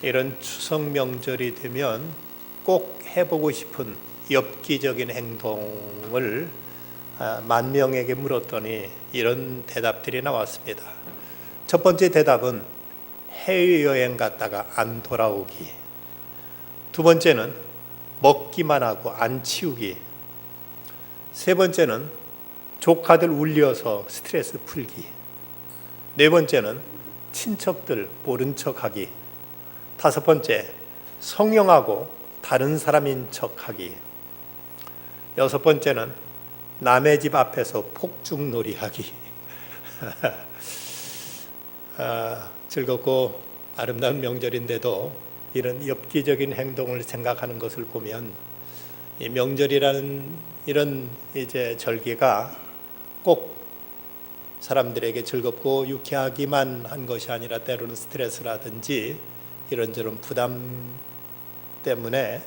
이런 추석 명절이 되면 꼭 해보고 싶은 엽기적인 행동을 만 명에게 물었더니 이런 대답들이 나왔습니다. 첫 번째 대답은 해외여행 갔다가 안 돌아오기. 두 번째는 먹기만 하고 안 치우기. 세 번째는 조카들 울려서 스트레스 풀기. 네 번째는 친척들 모른 척하기. 다섯 번째, 성형하고 다른 사람인 척하기. 여섯 번째는 남의 집 앞에서 폭죽놀이 하기. 즐겁고 아름다운 명절인데도 이런 엽기적인 행동을 생각하는 것을 보면 이 명절이라는 이런 이제 절기가 꼭 사람들에게 즐겁고 유쾌하기만 한 것이 아니라 때로는 스트레스라든지 이런저런 부담 때문에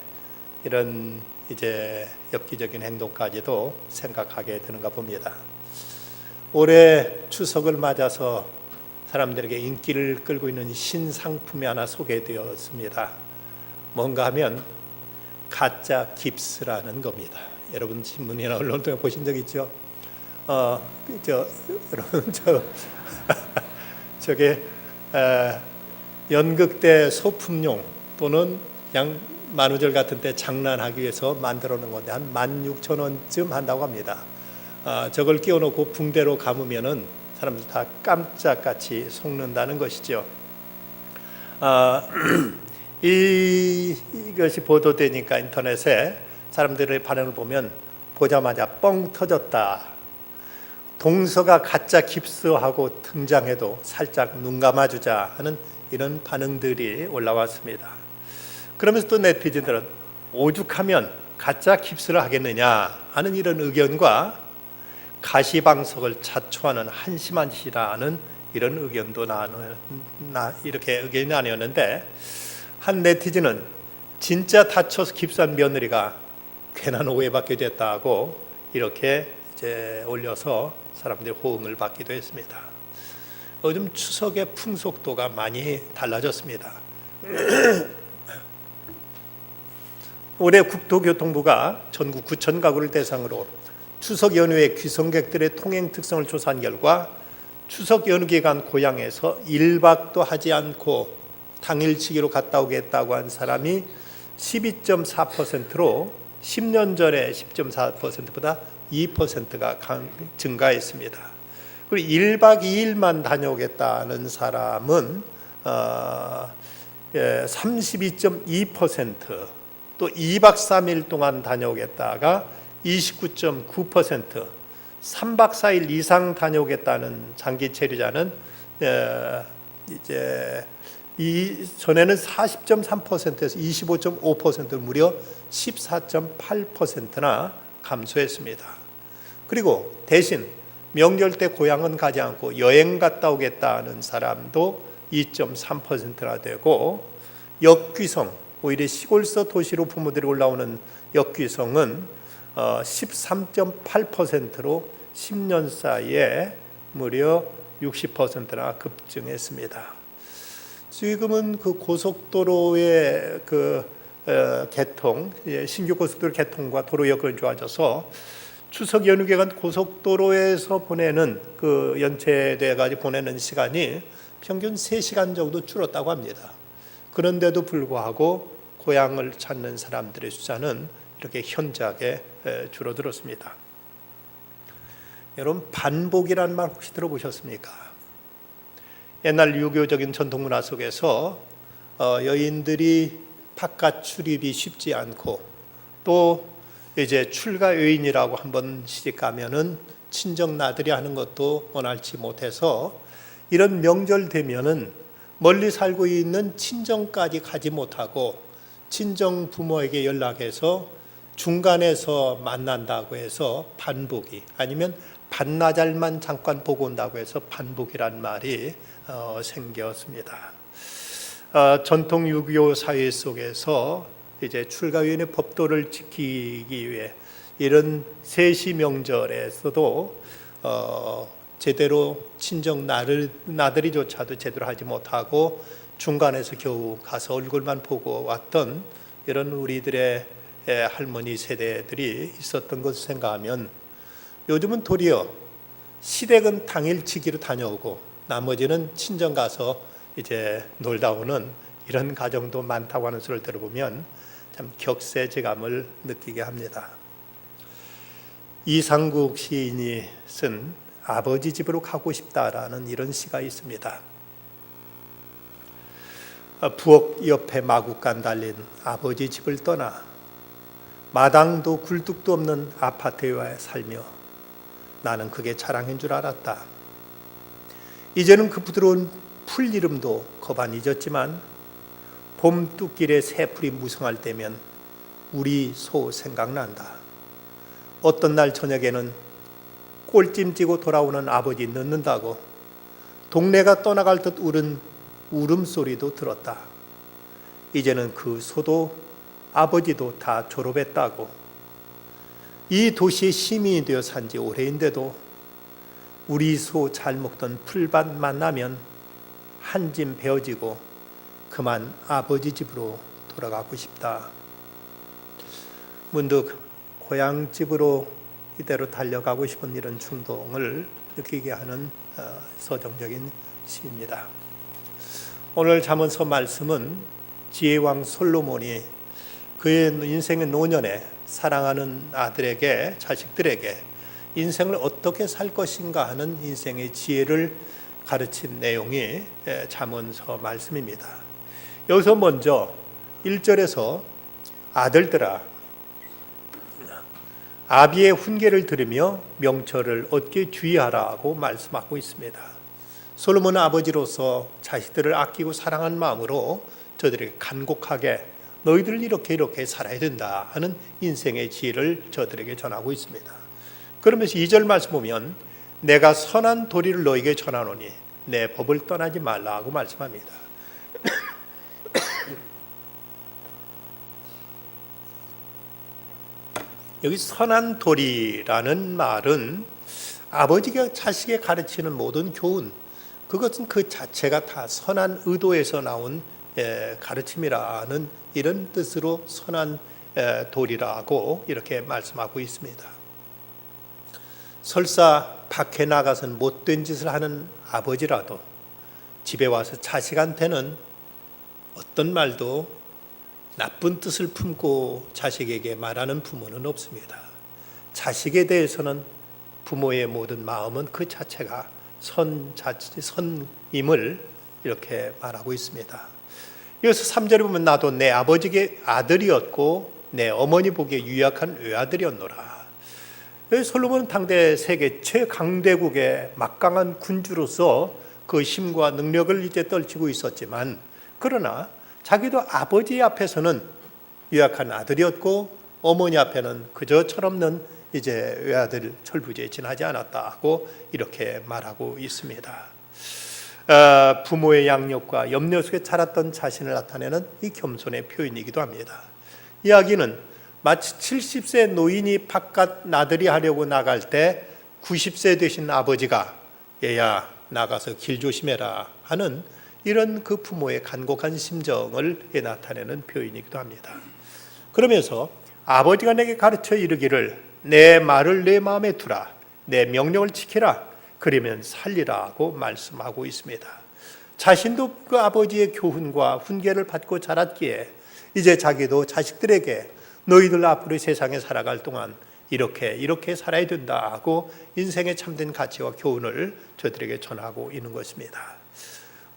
이런 이제 엽기적인 행동까지도 생각하게 되는가 봅니다. 올해 추석을 맞아서 사람들에게 인기를 끌고 있는 신상품이 하나 소개되었습니다. 뭔가 하면 가짜 깁스라는 겁니다. 여러분 신문이나 언론 통해 보신 적 있죠? 여러분 저게 연극 때 소품용 또는 그냥 만우절 같은 때 장난하기 위해서 만들어 놓은 건데 한 16,000원쯤 한다고 합니다. 저걸 끼워놓고 붕대로 감으면은 사람들 다 깜짝같이 속는다는 것이죠. 이것이 보도되니까 인터넷에 사람들의 반응을 보면 보자마자 뻥 터졌다. 동서가 가짜 깁스하고 등장해도 살짝 눈 감아주자 하는 이런 반응들이 올라왔습니다. 그러면서 또 네티즌들은 오죽하면 가짜 깁스를 하겠느냐 하는 이런 의견과 가시방석을 자초하는 한심한 짓이라는 이런 의견도 이렇게 의견이 나뉘었는데, 한 네티즌은 진짜 다쳐서 깁스한 며느리가 괜한 오해받게 됐다고 이렇게 이제 올려서 사람들의 호응을 받기도 했습니다. 요즘 추석의 풍속도가 많이 달라졌습니다. 올해 국토교통부가 전국 9천 가구를 대상으로 추석 연휴에 귀성객들의 통행 특성을 조사한 결과 추석 연휴 기간 고향에서 1박도 하지 않고 당일치기로 갔다 오겠다고 한 사람이 12.4%로 10년 전에 10.4%보다 2%가 증가했습니다. 그리고 1박 2일만 다녀오겠다는 사람은 32.2%, 또 2박 3일 동안 다녀오겠다가 29.9%, 3박 4일 이상 다녀오겠다는 장기 체류자는 이제 전에는 40.3%에서 25.5% 무려 14.8%나 감소했습니다. 그리고 대신 명절 때 고향은 가지 않고 여행 갔다 오겠다는 사람도 2.3%나 되고, 역귀성, 오히려 시골서 도시로 부모들이 올라오는 역귀성은 13.8%로 10년 사이에 무려 60%나 급증했습니다. 지금은 그 고속도로의 개통, 신규 고속도로 개통과 도로 여건이 좋아져서 추석 연휴 기간 고속도로에서 보내는 연체돼 가지고 보내는 시간이 평균 3시간 정도 줄었다고 합니다. 그런데도 불구하고 고향을 찾는 사람들의 숫자는 이렇게 현저하게 줄어들었습니다. 여러분, 반복이라는 말 혹시 들어보셨습니까? 옛날 유교적인 전통 문화 속에서 여인들이 바깥 출입이 쉽지 않고, 또 이제 출가 여인이라고 한번 시집 가면은 친정 나들이 하는 것도 원활치 못해서 이런 명절 되면은 멀리 살고 있는 친정까지 가지 못하고 친정 부모에게 연락해서 중간에서 만난다고 해서 반복이, 아니면 반나절만 잠깐 보고 온다고 해서 반복이란 말이 생겼습니다. 전통 유교 사회 속에서 이제 출가위원회 법도를 지키기 위해 이런 세시 명절에서도 제대로 친정 나들이조차도 제대로 하지 못하고 중간에서 겨우 가서 얼굴만 보고 왔던 이런 우리들의 할머니 세대들이 있었던 것을 생각하면 요즘은 도리어 시댁은 당일치기로 다녀오고 나머지는 친정 가서 이제 놀다 오는 이런 가정도 많다고 하는 소리를 들어보면 참 격세지감을 느끼게 합니다. 이상국 시인이 쓴 아버지 집으로 가고 싶다라는 이런 시가 있습니다. 부엌 옆에 마구간 달린 아버지 집을 떠나 마당도 굴뚝도 없는 아파트에 살며 나는 그게 자랑인 줄 알았다. 이제는 그 부드러운 풀 이름도 거반 잊었지만 봄 뚝길에 새풀이 무성할 때면 우리 소 생각난다. 어떤 날 저녁에는 꼴찜 찌고 돌아오는 아버지 늦는다고 동네가 떠나갈 듯 울은 울음소리도 들었다. 이제는 그 소도 아버지도 다 졸업했다고. 이 도시의 시민이 되어 산지 오래인데도 우리 소 잘 먹던 풀밭 만나면 한 짐 베어지고 그만 아버지 집으로 돌아가고 싶다. 문득 고향집으로 이대로 달려가고 싶은 이런 충동을 느끼게 하는 서정적인 시입니다. 오늘 잠언서 말씀은 지혜왕 솔로몬이 그의 인생의 노년에 사랑하는 아들에게, 자식들에게 인생을 어떻게 살 것인가 하는 인생의 지혜를 가르친 내용이 잠언서 말씀입니다. 여기서 먼저 1절에서 아들들아 아비의 훈계를 들으며 명철을 얻게 주의하라고 말씀하고 있습니다. 솔로몬은 아버지로서 자식들을 아끼고 사랑하는 마음으로 저들에게 간곡하게 너희들 이렇게 살아야 된다 하는 인생의 지혜를 저들에게 전하고 있습니다. 그러면서 2절 말씀 보면 내가 선한 도리를 너에게 전하노니 내 법을 떠나지 말라고 말씀합니다. 여기 선한 도리라는 말은 아버지가 자식에게 가르치는 모든 교훈, 그것은 그 자체가 다 선한 의도에서 나온 가르침이라는 이런 뜻으로 선한 도리라고 이렇게 말씀하고 있습니다. 설사 밖에 나가서는 못된 짓을 하는 아버지라도 집에 와서 자식한테는 어떤 말도 나쁜 뜻을 품고 자식에게 말하는 부모는 없습니다. 자식에 대해서는 부모의 모든 마음은 그 자체가 선임을 이렇게 말하고 있습니다. 여기서 3절에 보면 나도 내 아버지에게 아들이었고 내 어머니 보기에 유약한 외아들이었노라. 솔로몬은 당대 세계 최강대국의 막강한 군주로서 그 힘과 능력을 이제 떨치고 있었지만 그러나 자기도 아버지 앞에서는 유약한 아들이었고 어머니 앞에는 그저 철없는 이제 외아들 철부지에 지나지 않았다고 이렇게 말하고 있습니다. 부모의 양육과 염려 속에 자랐던 자신을 나타내는 이 겸손의 표현이기도 합니다. 이야기는 마치 70세 노인이 바깥 나들이 하려고 나갈 때 90세 되신 아버지가 얘야 나가서 길 조심해라 하는 이런 그 부모의 간곡한 심정을 나타내는 표현이기도 합니다. 그러면서 아버지가 내게 가르쳐 이르기를 내 말을 내 마음에 두라 내 명령을 지키라 그러면 살리라고 말씀하고 있습니다. 자신도 그 아버지의 교훈과 훈계를 받고 자랐기에 이제 자기도 자식들에게 너희들 앞으로 세상에 살아갈 동안 이렇게 살아야 된다 하고 인생의 참된 가치와 교훈을 저들에게 전하고 있는 것입니다.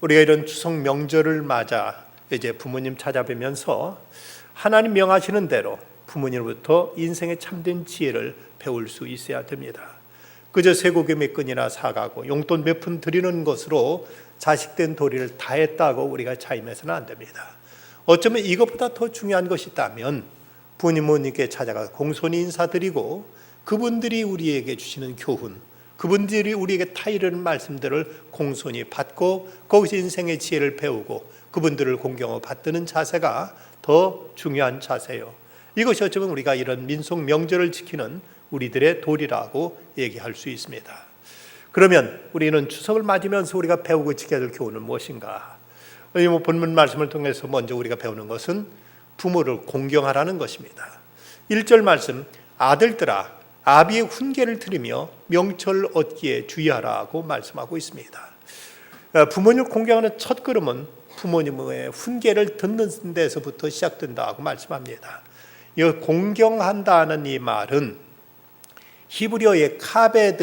우리가 이런 추석 명절을 맞아 이제 부모님 찾아뵈면서 하나님 명하시는 대로 부모님으로부터 인생의 참된 지혜를 배울 수 있어야 됩니다. 그저 쇠고기 몇 근이나 사가고 용돈 몇 푼 드리는 것으로 자식된 도리를 다했다고 우리가 자임해서는 안 됩니다. 어쩌면 이것보다 더 중요한 것이 있다면 부모님께 찾아가 공손히 인사드리고 그분들이 우리에게 주시는 교훈, 그분들이 우리에게 타이르는 말씀들을 공손히 받고 거기서 인생의 지혜를 배우고 그분들을 공경하고 받드는 자세가 더 중요한 자세요. 이것이 어쩌면 우리가 이런 민속 명절을 지키는 우리들의 도리라고 얘기할 수 있습니다. 그러면 우리는 추석을 맞으면서 우리가 배우고 지켜야 될 교훈은 무엇인가? 이 본문 말씀을 통해서 먼저 우리가 배우는 것은 부모를 공경하라는 것입니다. 1절 말씀, 아들들아 아비의 훈계를 들으며 명철 얻기에 주의하라고 말씀하고 있습니다. 부모님을 공경하는 첫 걸음은 부모님의 훈계를 듣는 데서부터 시작된다고 말씀합니다. 이 공경한다는 이 말은 히브리어의 카베드인데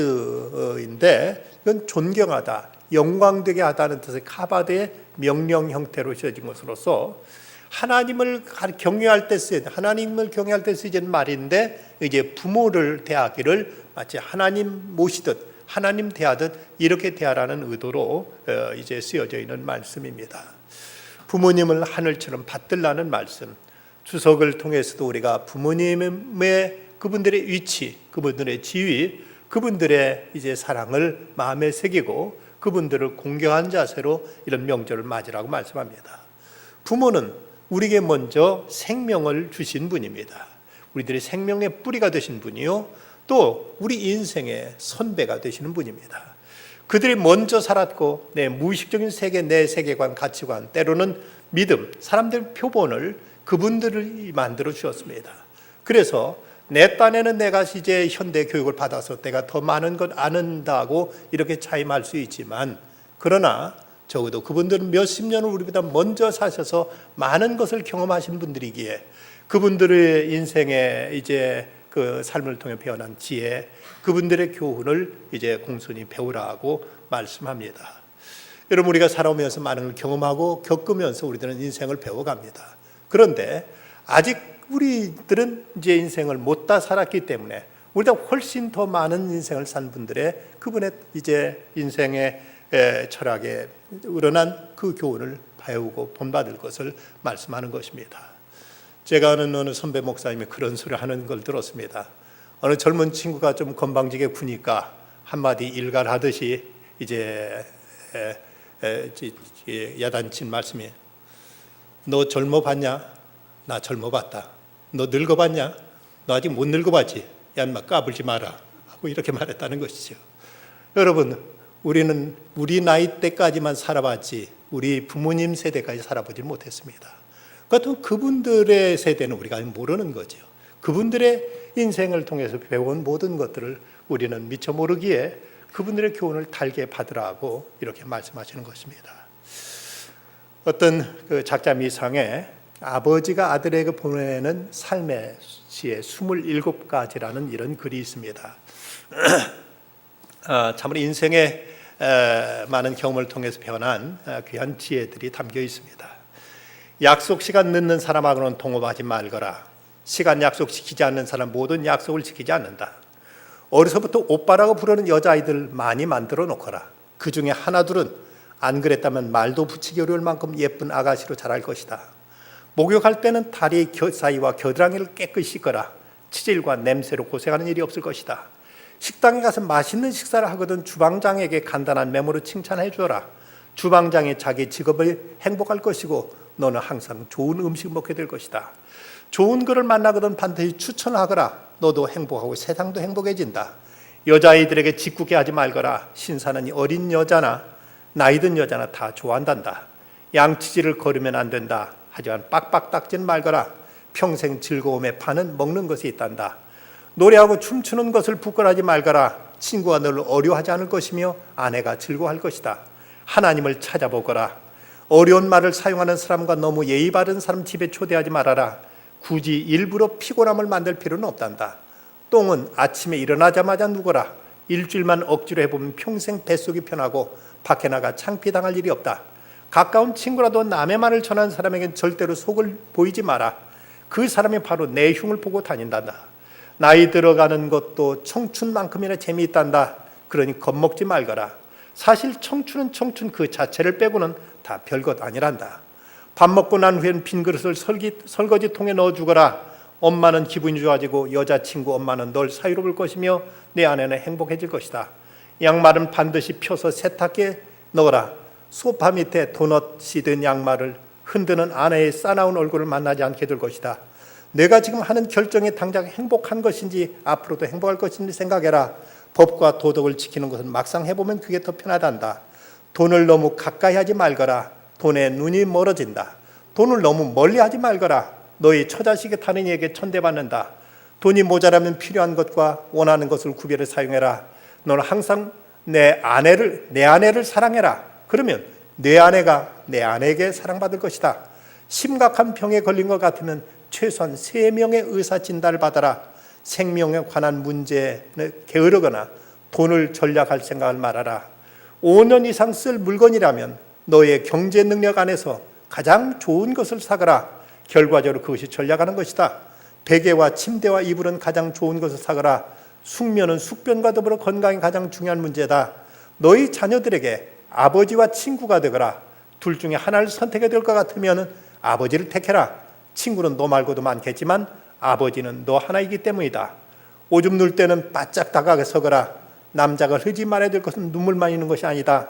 이건 존경하다, 영광되게 하다는 뜻의 카바드의 명령 형태로 쓰여진 것으로서 하나님을 경외할 때 쓰이는 말인데 이제 부모를 대하기를 마치 하나님 모시듯 하나님 대하듯 이렇게 대하라는 의도로 이제 쓰여져 있는 말씀입니다. 부모님을 하늘처럼 받들라는 말씀. 추석을 통해서도 우리가 부모님의 그분들의 위치, 그분들의 지위, 그분들의 이제 사랑을 마음에 새기고 그분들을 공경한 자세로 이런 명절을 맞으라고 말씀합니다. 부모는 우리에게 먼저 생명을 주신 분입니다. 우리들의 생명의 뿌리가 되신 분이요, 또 우리 인생의 선배가 되시는 분입니다. 그들이 먼저 살았고 내 무의식적인 세계, 내 세계관, 가치관, 때로는 믿음, 사람들의 표본을 그분들이 만들어 주셨습니다. 그래서 내 딴에는 내가 이제 현대 교육을 받아서 내가 더 많은 것 아는다고 이렇게 자임할 수 있지만, 그러나 적어도 그분들은 몇십 년을 우리보다 먼저 사셔서 많은 것을 경험하신 분들이기에 그분들의 인생의 이제 그 삶을 통해 배어난 지혜, 그분들의 교훈을 이제 공손히 배우라고 말씀합니다. 여러분, 우리가 살아오면서 많은 걸 경험하고 겪으면서 우리들은 인생을 배워갑니다. 그런데 아직 우리들은 이제 인생을 못 다 살았기 때문에 우리보다 훨씬 더 많은 인생을 산 분들의 그분의 이제 인생의 철학에 우러난 그 교훈을 배우고 본받을 것을 말씀하는 것입니다. 제가 아는 어느 선배 목사님이 그런 소리 하는 걸 들었습니다. 어느 젊은 친구가 좀 건방지게 구니까 한마디 일갈하듯이 이제 야단친 말씀이, 너 젊어봤냐? 나 젊어봤다. 너 늙어봤냐? 너 아직 못 늙어봤지? 야, 인마 까불지 마라 하고 이렇게 말했다는 것이죠. 여러분, 우리는 우리 나이 때까지만 살아봤지 우리 부모님 세대까지 살아보지 못했습니다. 그렇다면 그분들의 세대는 우리가 모르는 거죠. 그분들의 인생을 통해서 배운 모든 것들을 우리는 미처 모르기에 그분들의 교훈을 달게 받으라고 이렇게 말씀하시는 것입니다. 어떤 그 작자 미상에 아버지가 아들에게 보내는 삶의 시의 27가지라는 이런 글이 있습니다. 참으로 인생의 많은 경험을 통해서 배어난 귀한 지혜들이 담겨 있습니다. 약속 시간 늦는 사람하고는 동업하지 말거라. 시간 약속 지키지 않는 사람 모든 약속을 지키지 않는다. 어려서부터 오빠라고 부르는 여자아이들 많이 만들어 놓거라. 그 중에 하나둘은 안 그랬다면 말도 붙이기 어려울 만큼 예쁜 아가씨로 자랄 것이다. 목욕할 때는 다리 사이와 겨드랑이를 깨끗이 씻거라. 치질과 냄새로 고생하는 일이 없을 것이다. 식당에 가서 맛있는 식사를 하거든 주방장에게 간단한 메모로 칭찬해 주어라. 주방장이 자기 직업을 행복할 것이고 너는 항상 좋은 음식 먹게 될 것이다. 좋은 그를 만나거든 반드시 추천하거라. 너도 행복하고 세상도 행복해진다. 여자아이들에게 짓궂게 하지 말거라. 신사는 어린 여자나 나이 든 여자나 다 좋아한단다. 양치질을 거르면 안 된다. 하지만 빡빡 닦진 말거라. 평생 즐거움에 반은 먹는 것이 있단다. 노래하고 춤추는 것을 부끄러워하지 말거라. 친구가 너를 어려워하지 않을 것이며 아내가 즐거워할 것이다. 하나님을 찾아보거라. 어려운 말을 사용하는 사람과 너무 예의 바른 사람 집에 초대하지 말아라. 굳이 일부러 피곤함을 만들 필요는 없단다. 똥은 아침에 일어나자마자 누거라. 일주일만 억지로 해보면 평생 뱃속이 편하고 밖에 나가 창피당할 일이 없다. 가까운 친구라도 남의 말을 전하는 사람에겐 절대로 속을 보이지 마라. 그 사람이 바로 내 흉을 보고 다닌단다. 나이 들어가는 것도 청춘만큼이나 재미있단다. 그러니 겁먹지 말거라. 사실 청춘은 청춘 그 자체를 빼고는 다 별것 아니란다. 밥 먹고 난 후엔 빈 그릇을 설거지통에 넣어주거라. 엄마는 기분이 좋아지고 여자친구 엄마는 널 사유로울 것이며 내 아내는 행복해질 것이다. 양말은 반드시 펴서 세탁기에 넣어라. 소파 밑에 도넛이 된 양말을 흔드는 아내의 싸나운 얼굴을 만나지 않게 될 것이다. 내가 지금 하는 결정이 당장 행복한 것인지 앞으로도 행복할 것인지 생각해라. 법과 도덕을 지키는 것은 막상 해보면 그게 더 편하단다. 돈을 너무 가까이 하지 말거라. 돈에 눈이 멀어진다. 돈을 너무 멀리하지 말거라. 너희 처자식에 타는 이에게 천대받는다. 돈이 모자라면 필요한 것과 원하는 것을 구별해 사용해라. 너는 항상 내 아내를 사랑해라. 그러면 내 아내가 내 아내에게 사랑받을 것이다. 심각한 병에 걸린 것 같으면 최소한 3명의 의사 진단을 받아라. 생명에 관한 문제에 게으르거나 돈을 절약할 생각을 말아라. 5년 이상 쓸 물건이라면 너의 경제 능력 안에서 가장 좋은 것을 사거라. 결과적으로 그것이 전략하는 것이다. 베개와 침대와 이불은 가장 좋은 것을 사거라. 숙면은 숙변과 더불어 건강이 가장 중요한 문제다. 너희 자녀들에게 아버지와 친구가 되거라. 둘 중에 하나를 선택해야 될 것 같으면 아버지를 택해라. 친구는 너 말고도 많겠지만 아버지는 너 하나이기 때문이다. 오줌 눌 때는 바짝 다가가 서거라. 남자가 흐지 말아야 될 것은 눈물만 있는 것이 아니다.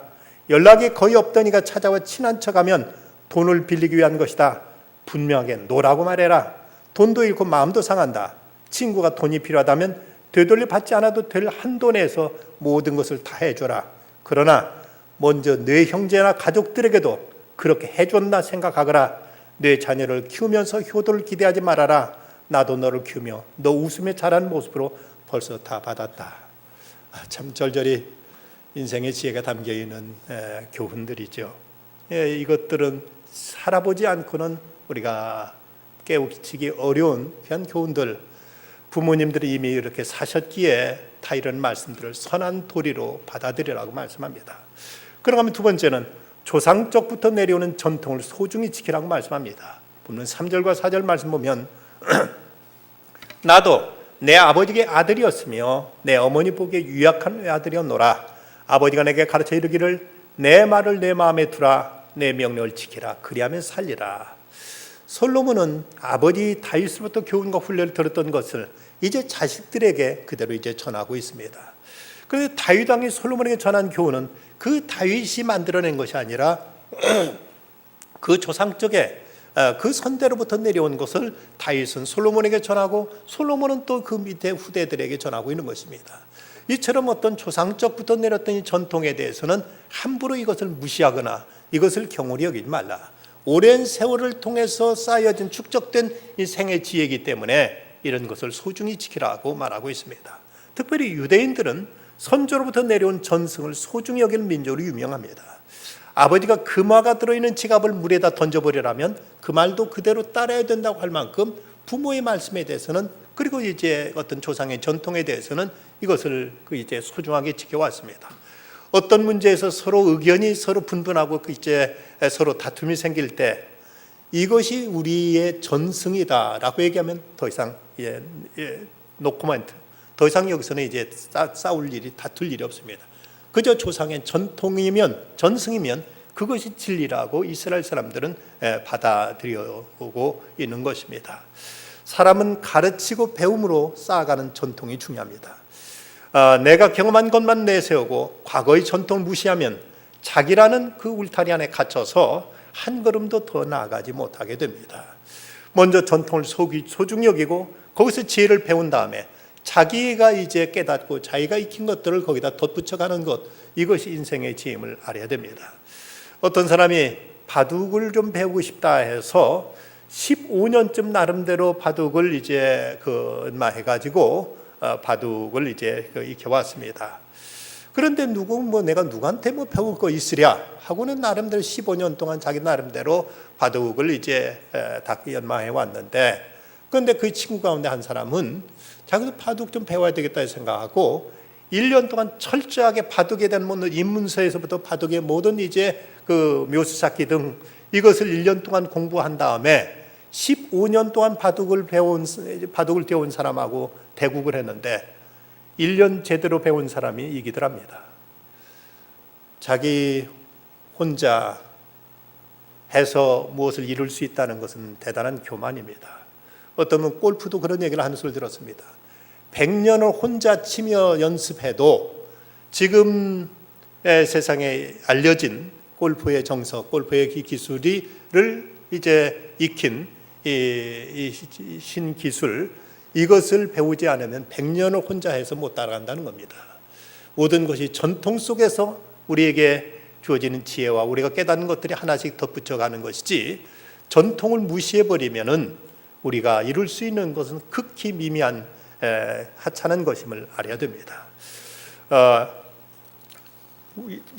연락이 거의 없더니가 찾아와 친한 척하면 돈을 빌리기 위한 것이다. 분명하게 노라고 말해라. 돈도 잃고 마음도 상한다. 친구가 돈이 필요하다면 되돌려 받지 않아도 될 한도 내에서 모든 것을 다 해줘라. 그러나 먼저 내 형제나 가족들에게도 그렇게 해줬나 생각하거라. 내 자녀를 키우면서 효도를 기대하지 말아라. 나도 너를 키우며 너 웃으며 자라는 모습으로 벌써 다 받았다. 참 절절히 인생의 지혜가 담겨있는 교훈들이죠. 이것들은 살아보지 않고는 우리가 깨우치기 어려운 그런 교훈들, 부모님들이 이미 이렇게 사셨기에 다 이런 말씀들을 선한 도리로 받아들이라고 말씀합니다. 그러면 2번째는 조상적부터 내려오는 전통을 소중히 지키라고 말씀합니다. 보면 3절과 4절 말씀 보면 나도 내 아버지의 아들이었으며 내 어머니 보기에 유약한 외아들이었노라. 아버지가 내게 가르쳐 이르기를 내 말을 내 마음에 두라. 내 명령을 지키라. 그리하면 살리라. 솔로몬은 아버지 다윗으로부터 교훈과 훈련을 들었던 것을 이제 자식들에게 그대로 이제 전하고 있습니다. 그런데 다윗 왕이 솔로몬에게 전한 교훈은 그 다윗이 만들어낸 것이 아니라 그 조상적에 그 선대로부터 내려온 것을 다윗은 솔로몬에게 전하고 솔로몬은 또 그 밑에 후대들에게 전하고 있는 것입니다. 이처럼 어떤 조상적부터 내렸던 이 전통에 대해서는 함부로 이것을 무시하거나 이것을 경홀히 여기지 말라. 오랜 세월을 통해서 쌓여진 축적된 이 생의 지혜이기 때문에 이런 것을 소중히 지키라고 말하고 있습니다. 특별히 유대인들은 선조로부터 내려온 전승을 소중히 여기는 민족으로 유명합니다. 아버지가 금화가 들어있는 지갑을 물에다 던져버리라면 그 말도 그대로 따라야 된다고 할 만큼 부모의 말씀에 대해서는 그리고 이제 어떤 조상의 전통에 대해서는 이것을 이제 소중하게 지켜왔습니다. 어떤 문제에서 서로 의견이 서로 분분하고 이제 서로 다툼이 생길 때 이것이 우리의 전승이다라고 얘기하면 더 이상 노코멘트, 더 이상 여기서는 이제 싸울 일이 다툴 일이 없습니다. 그저 조상의 전승이면 그것이 진리라고 이스라엘 사람들은 받아들여오고 있는 것입니다. 사람은 가르치고 배움으로 쌓아가는 전통이 중요합니다. 내가 경험한 것만 내세우고 과거의 전통을 무시하면 자기라는 그 울타리 안에 갇혀서 한 걸음도 더 나아가지 못하게 됩니다. 먼저 전통을 소중히 여기고 거기서 지혜를 배운 다음에 자기가 이제 깨닫고 자기가 익힌 것들을 거기다 덧붙여가는 것, 이것이 인생의 지혜임을 알아야 됩니다. 어떤 사람이 바둑을 좀 배우고 싶다 해서 15년쯤 나름대로 바둑을 이제 해가지고 바둑을 이제 익혀왔습니다. 그런데 내가 누구한테 배울 거 있으랴 하고는 나름대로 15년 동안 자기 나름대로 바둑을 이제 다 연마해 왔는데, 그런데 그 친구 가운데 한 사람은 자기도 바둑 좀 배워야 되겠다 생각하고 1년 동안 철저하게 바둑에 대한 입문서에서부터 바둑의 모든 이제 그 묘수잡기 등 이것을 1년 동안 공부한 다음에 15년 동안 바둑을 배운 사람하고 대국을 했는데 1년 제대로 배운 사람이 이기더랍니다. 자기 혼자 해서 무엇을 이룰 수 있다는 것은 대단한 교만입니다. 어떤 분은 골프도 그런 얘기를 하는 소리를 들었습니다. 100년을 혼자 치며 연습해도 지금 세상에 알려진 골프의 정석, 골프의 기술을 이제 익힌 이 신기술, 이것을 배우지 않으면 100년을 혼자 해서 못 따라간다는 겁니다. 모든 것이 전통 속에서 우리에게 주어지는 지혜와 우리가 깨닫는 것들이 하나씩 덧붙여가는 것이지, 전통을 무시해버리면은 우리가 이룰 수 있는 것은 극히 미미한 하찮은 것임을 알아야 됩니다.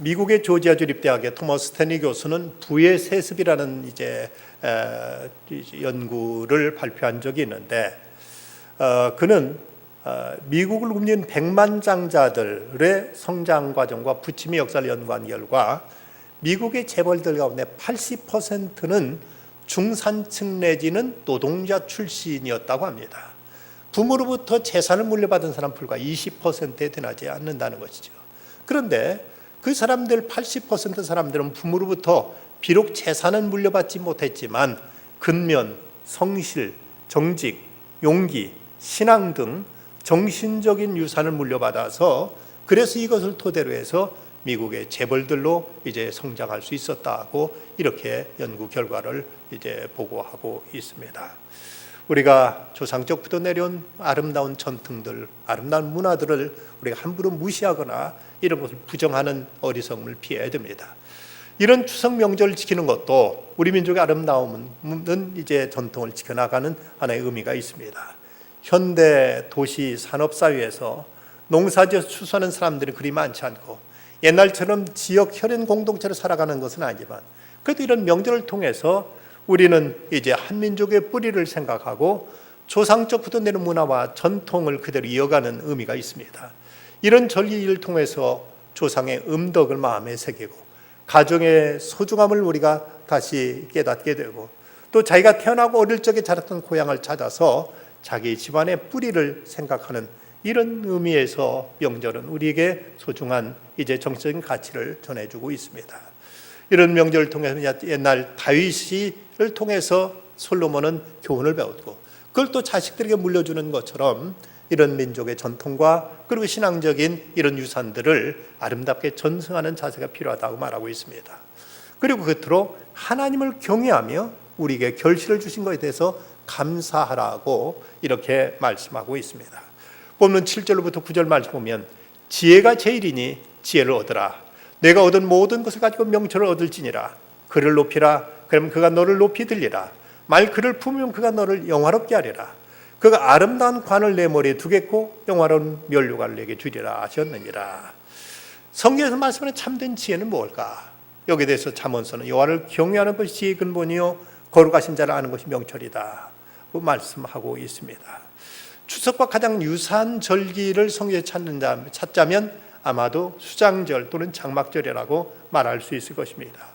미국의 조지아 주립대학의 토머스 스탠리 교수는 부의 세습이라는 연구를 발표한 적이 있는데, 그는 미국을 옮긴 백만장자들의 성장 과정과 부침의 역사를 연구한 결과 미국의 재벌들 가운데 80%는 중산층 내지는 노동자 출신이었다고 합니다. 부모로부터 재산을 물려받은 사람 불과 20%에 드나지 않는다는 것이죠. 그런데 그 사람들 80% 사람들은 부모로부터 비록 재산은 물려받지 못했지만 근면, 성실, 정직, 용기, 신앙 등 정신적인 유산을 물려받아서, 그래서 이것을 토대로 해서 미국의 재벌들로 성장할 수 있었다고 이렇게 연구 결과를 보고하고 있습니다. 우리가 조상적부터 내려온 아름다운 전통들, 아름다운 문화들을 우리가 함부로 무시하거나 이런 것을 부정하는 어리석음을 피해야 됩니다. 이런 추석 명절을 지키는 것도 우리 민족의 아름다움은 전통을 지켜나가는 하나의 의미가 있습니다. 현대 도시 산업 사회에서 농사지어서 추수하는 사람들이 그리 많지 않고 옛날처럼 지역 혈연 공동체로 살아가는 것은 아니지만, 그래도 이런 명절을 통해서 우리는 한민족의 뿌리를 생각하고 조상적부터 내려온 문화와 전통을 그대로 이어가는 의미가 있습니다. 이런 절기를 통해서 조상의 음덕을 마음에 새기고 가정의 소중함을 우리가 다시 깨닫게 되고, 또 자기가 태어나고 어릴 적에 자랐던 고향을 찾아서 자기 집안의 뿌리를 생각하는 이런 의미에서 명절은 우리에게 소중한 정치적인 가치를 전해주고 있습니다. 이런 명절을 통해서 옛날 다윗을 통해서 솔로몬은 교훈을 배웠고, 그걸 또 자식들에게 물려주는 것처럼 이런 민족의 전통과 그리고 신앙적인 이런 유산들을 아름답게 전승하는 자세가 필요하다고 말하고 있습니다. 그리고 끝으로 하나님을 경외하며 우리에게 결실을 주신 것에 대해서 감사하라고 이렇게 말씀하고 있습니다. 본문 7절부터 9절 말씀 보면, 지혜가 제일이니 지혜를 얻으라. 내가 얻은 모든 것을 가지고 명철을 얻을지니라. 그를 높이라. 그러면 그가 너를 높이 들리라. 말 그를 품으면 그가 너를 영화롭게 하리라. 그가 아름다운 관을 내 머리에 두겠고 영화로운 면류관을 내게 주리라 하셨느니라. 성경에서 말씀하는 참된 지혜는 무엇일까? 여기에 대해서 잠언서는 여호와를 경외하는 것이 지혜의 근본이요 거룩하신 자를 아는 것이 명철이다 말씀하고 있습니다. 추석과 가장 유사한 절기를 성경에 찾자면 아마도 수장절 또는 장막절이라고 말할 수 있을 것입니다.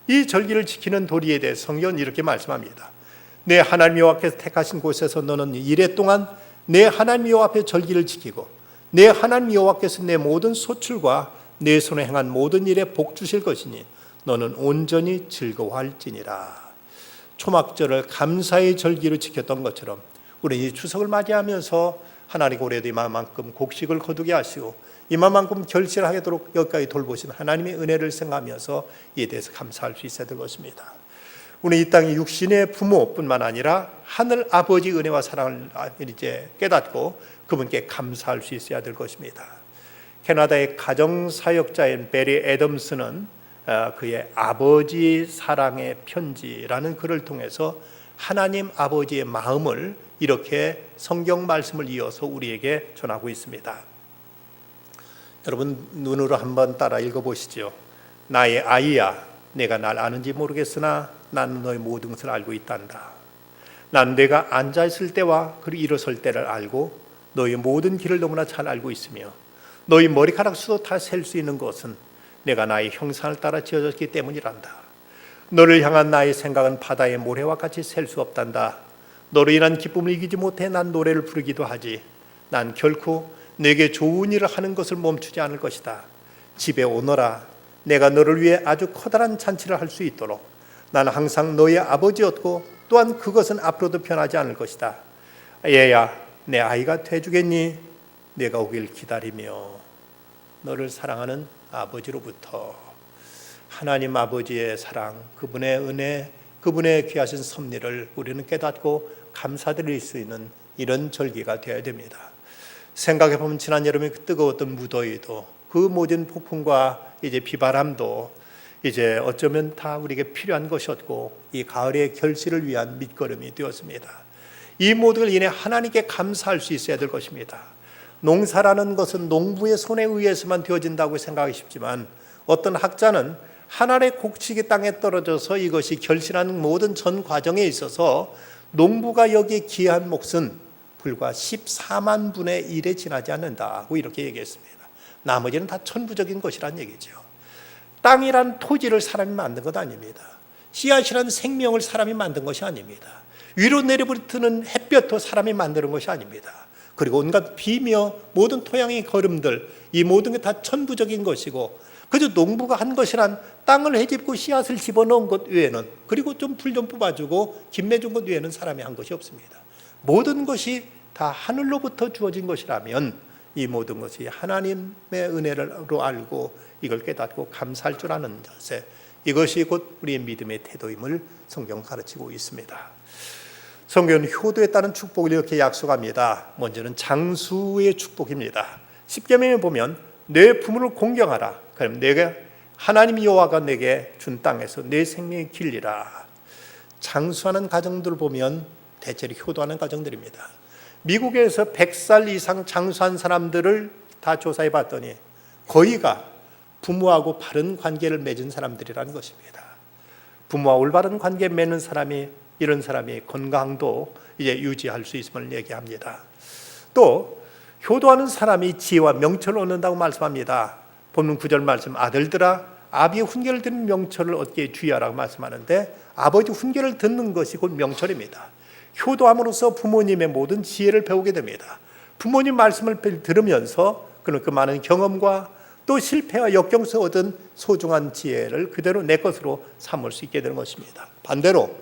이 절기를 지키는 도리에 대해 성경은 이렇게 말씀합니다. 내 하나님 여호와께서 택하신 곳에서 너는 이래 동안 내 하나님 여호와 앞에 절기를 지키고 내 하나님 여호와께서 내 모든 소출과 내 손에 행한 모든 일에 복 주실 것이니 너는 온전히 즐거워할지니라. 초막절을 감사의 절기로 지켰던 것처럼 우리는 이 추석을 맞이하면서 하나님 올해도 이만큼 곡식을 거두게 하시고 이만큼 결실하도록 여기까지 돌보신 하나님의 은혜를 생각하면서 이에 대해서 감사할 수 있어야 될 것입니다. 우리 이 땅의 육신의 부모뿐만 아니라 하늘 아버지 은혜와 사랑을 깨닫고 그분께 감사할 수 있어야 될 것입니다. 캐나다의 가정사역자인 베리 애덤스는 그의 아버지 사랑의 편지라는 글을 통해서 하나님 아버지의 마음을 이렇게 성경 말씀을 이어서 우리에게 전하고 있습니다. 여러분 눈으로 한번 따라 읽어보시죠. 나의 아이야, 내가 날 아는지 모르겠으나 나는 너의 모든 것을 알고 있단다. 난 내가 앉아있을 때와 그리고 일어설 때를 알고 너의 모든 길을 너무나 잘 알고 있으며 너의 머리카락 수도 다 셀 수 있는 것은 내가 나의 형상을 따라 지어졌기 때문이란다. 너를 향한 나의 생각은 바다의 모래와 같이 셀 수 없단다. 너로 인한 기쁨을 이기지 못해 난 노래를 부르기도 하지. 난 결코 내게 좋은 일을 하는 것을 멈추지 않을 것이다. 집에 오너라. 내가 너를 위해 아주 커다란 잔치를 할 수 있도록 나는 항상 너의 아버지였고 또한 그것은 앞으로도 변하지 않을 것이다. 얘야, 내 아이가 돼주겠니? 내가 오길 기다리며. 너를 사랑하는 아버지로부터 하나님 아버지의 사랑, 그분의 은혜, 그분의 귀하신 섭리를 우리는 깨닫고 감사드릴 수 있는 이런 절기가 되어야 됩니다. 생각해보면 지난 여름에 그 뜨거웠던 무더위도 그 모든 폭풍과 비바람도 이제 어쩌면 다 우리에게 필요한 것이었고 이 가을의 결실을 위한 밑거름이 되었습니다. 이 모든 걸 인해 하나님께 감사할 수 있어야 될 것입니다. 농사라는 것은 농부의 손에 의해서만 되어진다고 생각하기 쉽지만 어떤 학자는 하나님의 곡식이 땅에 떨어져서 이것이 결실하는 모든 전 과정에 있어서 농부가 여기에 기여한 몫은 불과 14만 분의 1에 지나지 않는다고 이렇게 얘기했습니다. 나머지는 다 천부적인 것이란 얘기죠. 땅이란 토지를 사람이 만든 것 아닙니다. 씨앗이란 생명을 사람이 만든 것이 아닙니다. 위로 내려붙는 햇볕도 사람이 만드는 것이 아닙니다. 그리고 온갖 비며 모든 토양의 거름들, 이 모든 게 다 천부적인 것이고 그저 농부가 한 것이란 땅을 헤집고 씨앗을 집어넣은 것 외에는, 그리고 좀 풀 좀 뽑아주고 김매준 것 외에는 사람이 한 것이 없습니다. 모든 것이 다 하늘로부터 주어진 것이라면 이 모든 것이 하나님의 은혜로 알고 이걸 깨닫고 감사할 줄 아는 자세, 이것이 곧 우리의 믿음의 태도임을 성경 가르치고 있습니다. 성경은 효도에 따른 축복을 이렇게 약속합니다. 먼저는 장수의 축복입니다. 십계명에 보면 내 부모를 공경하라. 그럼 내가 하나님 여호와가 내게 준 땅에서 내 생명의 길리라. 장수하는 가정들을 보면 대체로 효도하는 가정들입니다. 미국에서 100살 이상 장수한 사람들을 다 조사해 봤더니 거의가 부모하고 바른 관계를 맺은 사람들이라는 것입니다. 부모와 올바른 관계 맺는 사람이, 이런 사람이 건강도 이제 유지할 수 있음을 얘기합니다. 또 효도하는 사람이 지혜와 명철을 얻는다고 말씀합니다. 본문 9절 말씀, 아들들아 아비의 훈계를 듣는 명철을 얻기에 주의하라고 말씀하는데 아버지 훈계를 듣는 것이 곧 명철입니다. 효도함으로써 부모님의 모든 지혜를 배우게 됩니다. 부모님 말씀을 들으면서 그는 그 많은 경험과 또 실패와 역경에서 얻은 소중한 지혜를 그대로 내 것으로 삼을 수 있게 되는 것입니다. 반대로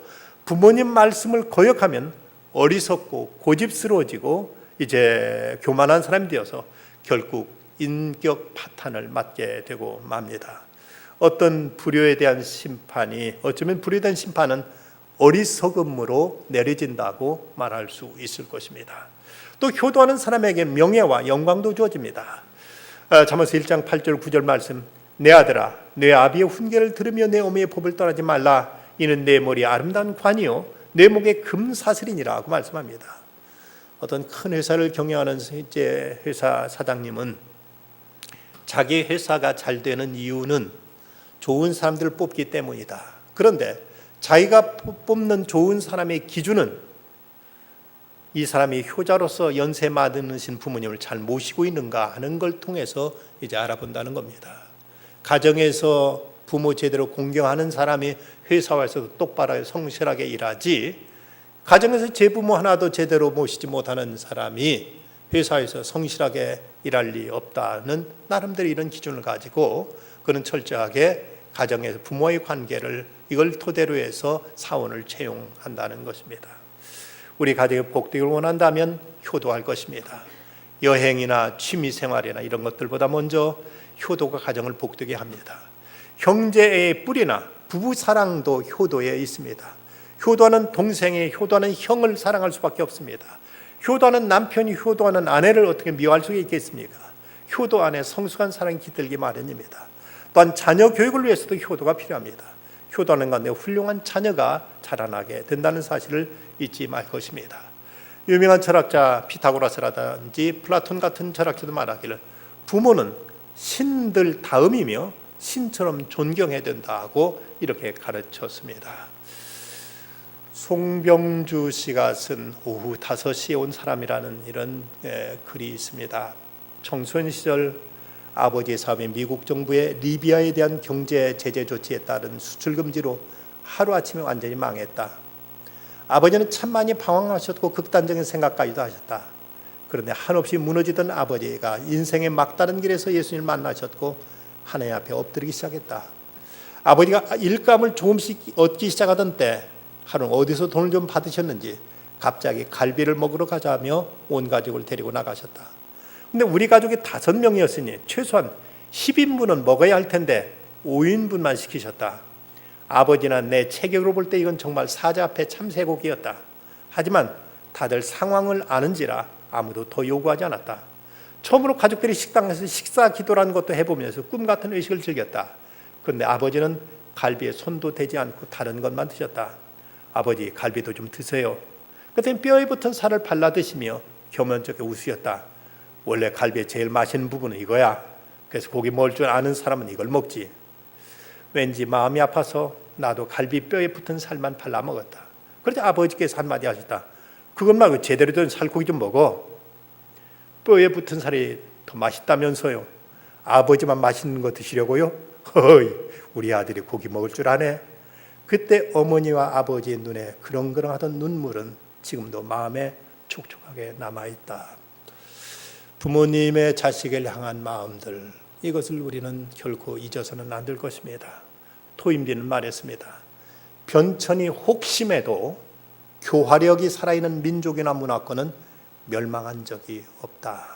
부모님 말씀을 거역하면 어리석고 고집스러워지고 이제 교만한 사람이 되어서 결국 인격 파탄을 맞게 되고 맙니다. 어떤 불효에 대한 심판이, 어쩌면 불효에 대한 심판은 어리석음으로 내려진다고 말할 수 있을 것입니다. 또 효도하는 사람에게 명예와 영광도 주어집니다. 잠언서 1장 8절 9절 말씀, 내 아들아 내 아비의 훈계를 들으며 내 어머니의 법을 떠나지 말라. 이는 내 머리에 아름다운 관이요 내 목에 금사슬이니라고 말씀합니다. 어떤 큰 회사를 경영하는 이제 회사 사장님은 자기 회사가 잘 되는 이유는 좋은 사람들을 뽑기 때문이다. 그런데 자기가 뽑는 좋은 사람의 기준은 이 사람이 효자로서 연세 많으신 부모님을 잘 모시고 있는가 하는 걸 통해서 이제 알아본다는 겁니다. 가정에서 부모 제대로 공경하는 사람이 회사에서도 똑바로 성실하게 일하지, 가정에서 제 부모 하나도 제대로 모시지 못하는 사람이 회사에서 성실하게 일할 리 없다는 나름대로 이런 기준을 가지고 그는 철저하게 가정에서 부모의 관계를 이걸 토대로 해서 사원을 채용한다는 것입니다. 우리 가정의 복되기를 원한다면 효도할 것입니다. 여행이나 취미생활이나 이런 것들보다 먼저 효도가 가정을 복되게 합니다. 형제의 뿌리나 부부사랑도 효도에 있습니다. 효도하는 동생이 효도하는 형을 사랑할 수밖에 없습니다. 효도하는 남편이 효도하는 아내를 어떻게 미워할 수 있겠습니까? 효도 안에 성숙한 사랑이 깃들기 마련입니다. 또한 자녀 교육을 위해서도 효도가 필요합니다. 효도하는 가운데 훌륭한 자녀가 자라나게 된다는 사실을 잊지 말 것입니다. 유명한 철학자 피타고라스라든지 플라톤 같은 철학자도 말하기를 부모는 신들 다음이며 신처럼 존경해야 된다고 이렇게 가르쳤습니다. 송병주 씨가 쓴 오후 5시에 온 사람이라는 이런 글이 있습니다. 청소년 시절 아버지의 사업이 미국 정부의 리비아에 대한 경제 제재 조치에 따른 수출 금지로 하루아침에 완전히 망했다. 아버지는 참 많이 방황하셨고 극단적인 생각까지도 하셨다. 그런데 한없이 무너지던 아버지가 인생의 막다른 길에서 예수님을 만나셨고 하나님 앞에 엎드리기 시작했다. 아버지가 일감을 조금씩 얻기 시작하던 때 하루는 어디서 돈을 좀 받으셨는지 갑자기 갈비를 먹으러 가자며 온 가족을 데리고 나가셨다. 근데 우리 가족이 5명이었으니 최소한 10인분은 먹어야 할 텐데 5인분만 시키셨다. 아버지나 내 체격으로 볼 때 이건 정말 사자 앞에 참새고기였다. 하지만 다들 상황을 아는지라 아무도 더 요구하지 않았다. 처음으로 가족들이 식당에서 식사 기도라는 것도 해보면서 꿈같은 의식을 즐겼다. 그런데 아버지는 갈비에 손도 대지 않고 다른 것만 드셨다. 아버지, 갈비도 좀 드세요. 그때 뼈에 붙은 살을 발라 드시며 교면적에 웃으셨다. 원래 갈비의 제일 맛있는 부분은 이거야. 그래서 고기 먹을 줄 아는 사람은 이걸 먹지. 왠지 마음이 아파서 나도 갈비 뼈에 붙은 살만 발라 먹었다. 그러자 아버지께서 한마디 하셨다. 그것 말고 제대로 된 살코기 좀 먹어. 뼈에 붙은 살이 더 맛있다면서요. 아버지만 맛있는 거 드시려고요? 허이, 우리 아들이 고기 먹을 줄 아네. 그때 어머니와 아버지의 눈에 그렁그렁하던 눈물은 지금도 마음에 촉촉하게 남아있다. 부모님의 자식을 향한 마음들, 이것을 우리는 결코 잊어서는 안 될 것입니다. 토인비는 말했습니다. 변천이 혹심해도 교화력이 살아있는 민족이나 문화권은 멸망한 적이 없다.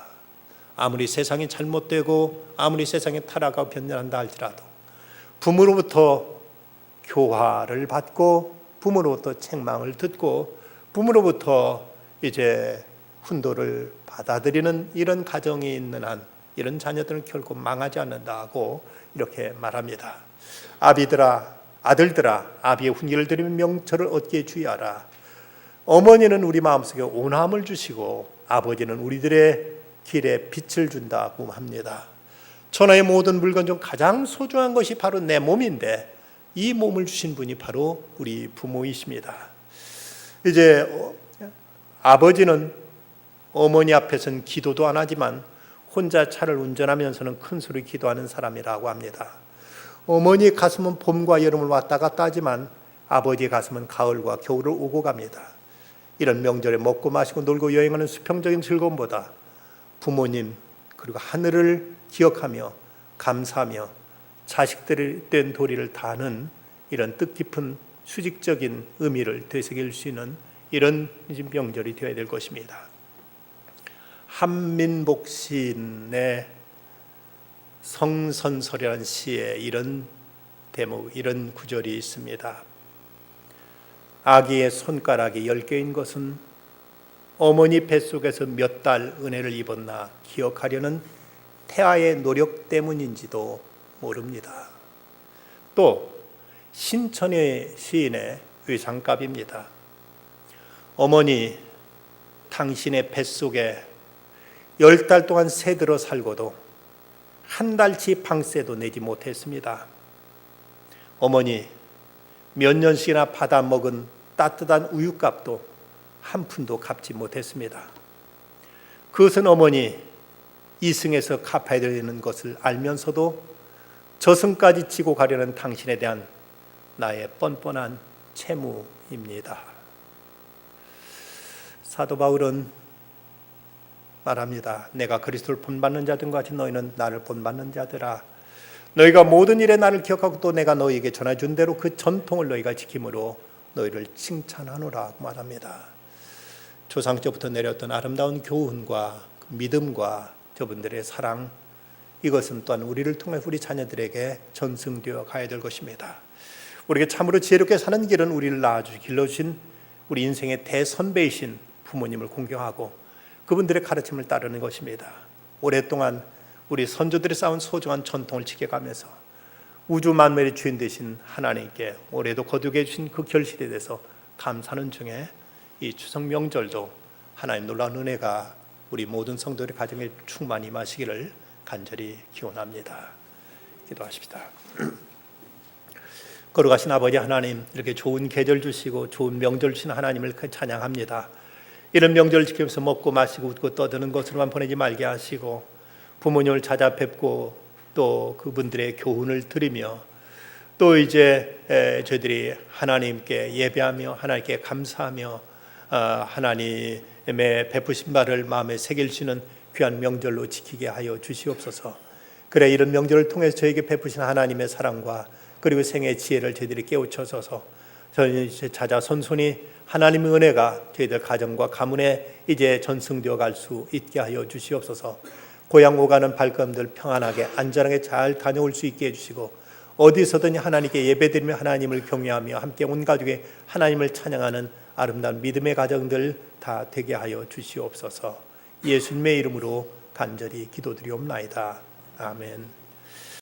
아무리 세상이 잘못되고 아무리 세상이 타락하고 변변한다 할지라도 부모로부터 교화를 받고 부모로부터 책망을 듣고 부모로부터 이제 훈도를 받아들이는 이런 가정이 있는 한 이런 자녀들은 결코 망하지 않는다고 이렇게 말합니다. 아비들아, 아들들아, 아비의 훈계를 들으면 명철을 얻기에 주의하라. 어머니는 우리 마음속에 온함을 주시고 아버지는 우리들의 길에 빛을 준다고 합니다. 천하의 모든 물건 중 가장 소중한 것이 바로 내 몸인데 이 몸을 주신 분이 바로 우리 부모이십니다. 이제 아버지는 어머니 앞에서는 기도도 안 하지만 혼자 차를 운전하면서는 큰 소리 기도하는 사람이라고 합니다. 어머니 가슴은 봄과 여름을 왔다 갔다 하지만 아버지 가슴은 가을과 겨울을 오고 갑니다. 이런 명절에 먹고 마시고 놀고 여행하는 수평적인 즐거움보다 부모님 그리고 하늘을 기억하며 감사하며 자식들이 된 도리를 다하는 이런 뜻깊은 수직적인 의미를 되새길 수 있는 이런 명절이 되어야 될 것입니다. 한민복 시인의 성선설이라는 시에 이런 대목, 이런 구절이 있습니다. 아기의 손가락이 10개인 것은 어머니 뱃속에서 몇 달 은혜를 입었나 기억하려는 태아의 노력 때문인지도 모릅니다. 또 신천의 시인의 의상갑입니다. 어머니, 당신의 뱃속에 10달 동안 새들어 살고도 한 달치 방세도 내지 못했습니다. 어머니, 몇 년씩이나 받아 먹은 따뜻한 우유값도 한 푼도 갚지 못했습니다. 그것은 어머니 이승에서 갚아야 되는 것을 알면서도 저승까지 지고 가려는 당신에 대한 나의 뻔뻔한 채무입니다. 사도 바울은 말합니다. 내가 그리스도를 본받는 자들과 같이 너희는 나를 본받는 자들아. 너희가 모든 일에 나를 기억하고 또 내가 너희에게 전해준 대로 그 전통을 너희가 지킴으로 너희를 칭찬하노라 말합니다. 조상때부터 내렸던 아름다운 교훈과 믿음과 저분들의 사랑, 이것은 또한 우리를 통해 우리 자녀들에게 전승되어 가야 될 것입니다. 우리에게 참으로 지혜롭게 사는 길은 우리를 낳아주시 길러주신 우리 인생의 대선배이신 부모님을 공경하고 그분들의 가르침을 따르는 것입니다. 오랫동안 우리 선조들이 쌓은 소중한 전통을 지켜가면서 우주 만물의 주인 되신 하나님께 올해도 거두게 해주신 그 결실에 대해서 감사하는 중에 이 추석 명절도 하나님 놀라운 은혜가 우리 모든 성도들의 가정에 충만히 임하시기를 간절히 기원합니다. 기도하십시다. 거룩하신 아버지 하나님, 이렇게 좋은 계절 주시고 좋은 명절 주신 하나님을 찬양합니다. 이런 명절을 지키면서 먹고 마시고 웃고 떠드는 것으로만 보내지 말게 하시고 부모님을 찾아뵙고 또 그분들의 교훈을 들으며 또 이제 저희들이 하나님께 예배하며 하나님께 감사하며 하나님의 베푸신 바를 마음에 새길 수 있는 귀한 명절로 지키게 하여 주시옵소서. 그래 이런 명절을 통해서 저에게 베푸신 하나님의 사랑과 그리고 생애 지혜를 저희들이 깨우쳐서서 저희 자자손손이 하나님의 은혜가 저희들 가정과 가문에 이제 전승되어 갈 수 있게 하여 주시옵소서. 고향 오가는 발걸음들 평안하게 안전하게 잘 다녀올 수 있게 해주시고 어디서든 하나님께 예배드리며 하나님을 경외하며 함께 온 가족이 하나님을 찬양하는 아름다운 믿음의 가정들 다 되게 하여 주시옵소서. 예수님의 이름으로 간절히 기도드리옵나이다. 아멘.